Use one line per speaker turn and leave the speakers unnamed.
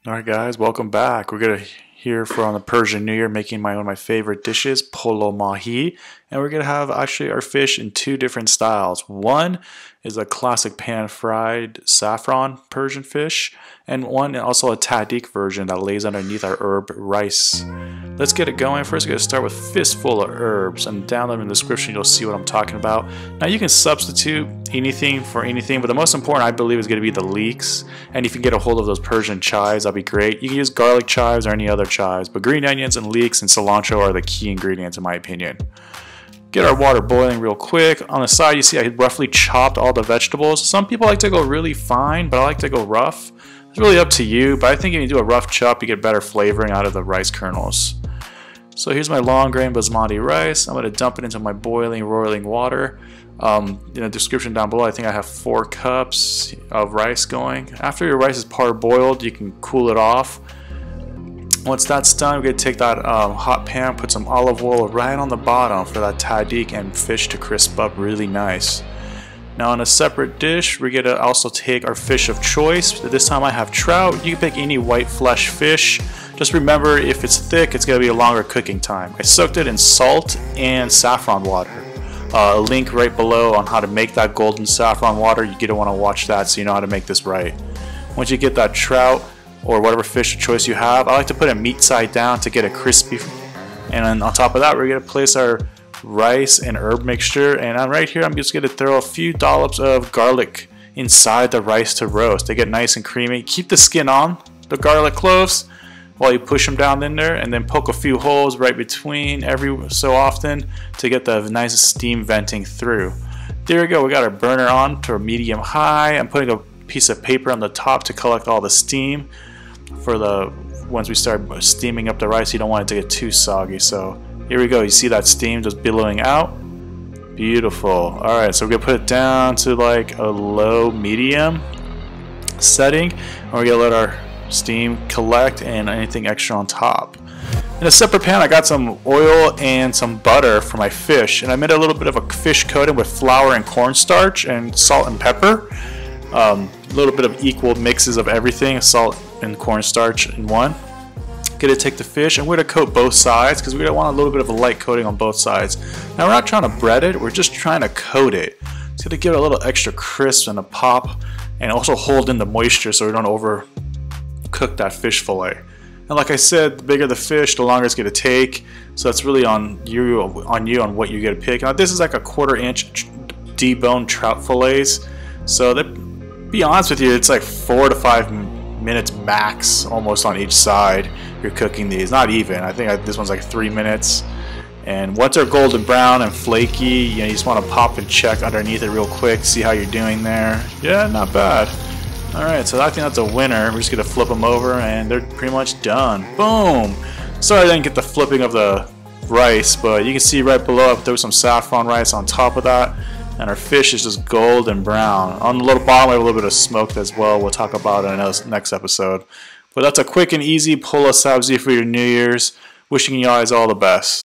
Alright guys, welcome back. We're going to hear from the Persian New Year making one of my favorite dishes, polow Mahi. And we're going to have actually our fish in two different styles. One is a classic pan-fried saffron Persian fish, and one also a tahdig version that lays underneath our herb rice. Let's get it going. First, we're going to start with a fistful of herbs, and down in the description you'll see what I'm talking about. Now you can substitute anything for anything, but the most important I believe is going to be the leeks, and if you can get a hold of those Persian chives, that'd be great. You can use garlic chives or any other chives, but green onions and leeks and cilantro are the key ingredients in my opinion. Get our water boiling real quick. On the side you see I roughly chopped all the vegetables. Some people like to go really fine, but I like to go rough. It's really up to you, but I think if you do a rough chop you get better flavoring out of the rice kernels. So here's my long grain Basmati rice. I'm going to dump it into my boiling, roiling water. In the description down below I think I have 4 cups of rice going. After your rice is parboiled you can cool it off. Once that's done, we're going to take that hot pan, put some olive oil right on the bottom for that tahdig and fish to crisp up really nice. Now in a separate dish, we're going to also take our fish of choice. This time I have trout. You can pick any white flesh fish. Just remember, if it's thick, it's going to be a longer cooking time. I soaked it in salt and saffron water. A link right below on how to make that golden saffron water. You're going to want to watch that so you know how to make this right. Once you get that trout, or whatever fish of choice you have, I like to put it meat side down to get it crispy. And then on top of that, we're going to place our rice and herb mixture. And right here, I'm just going to throw a few dollops of garlic inside the rice to roast. They get nice and creamy. Keep the skin on the garlic cloves while you push them down in there, and then poke a few holes right between every so often to get the nice steam venting through. There we go. We got our burner on to a medium high. I'm putting a piece of paper on the top to collect all the steam. For once we start steaming up the rice, you don't want it to get too soggy. So here we go. You see that steam just billowing out? Beautiful. Alright, so we're gonna put it down to like a low medium setting, and we're gonna let our steam collect and anything extra on top. In a separate pan I got some oil and some butter for my fish, and I made a little bit of a fish coating with flour and cornstarch and salt and pepper. A little bit of equal mixes of everything, salt and cornstarch in one. Gonna take the fish and we're gonna coat both sides because we're gonna want a little bit of a light coating on both sides. Now we're not trying to bread it, we're just trying to coat it. It's gonna give it a little extra crisp and a pop, and also hold in the moisture so we don't overcook that fish fillet. And like I said, the bigger the fish, the longer it's gonna take. So that's really on you on what you're gonna pick. Now this is like a 1/4 inch deboned trout fillets. So be honest with you, it's like 4 to 5 minutes max almost on each side you're cooking these. Not even. I think this one's like 3 minutes. And once they're golden brown and flaky, you just want to pop and check underneath it real quick, see how you're doing there. Yeah, not bad. Alright, so I think that's a winner. We're just going to flip them over and they're pretty much done. Boom! Sorry I didn't get the flipping of the rice, but you can see right below I threw some saffron rice on top of that. And our fish is just golden brown. On the little bottom we have a little bit of smoke as well. We'll talk about it in the next episode. But that's a quick and easy polow sabzi for your New Year's. Wishing you guys all the best.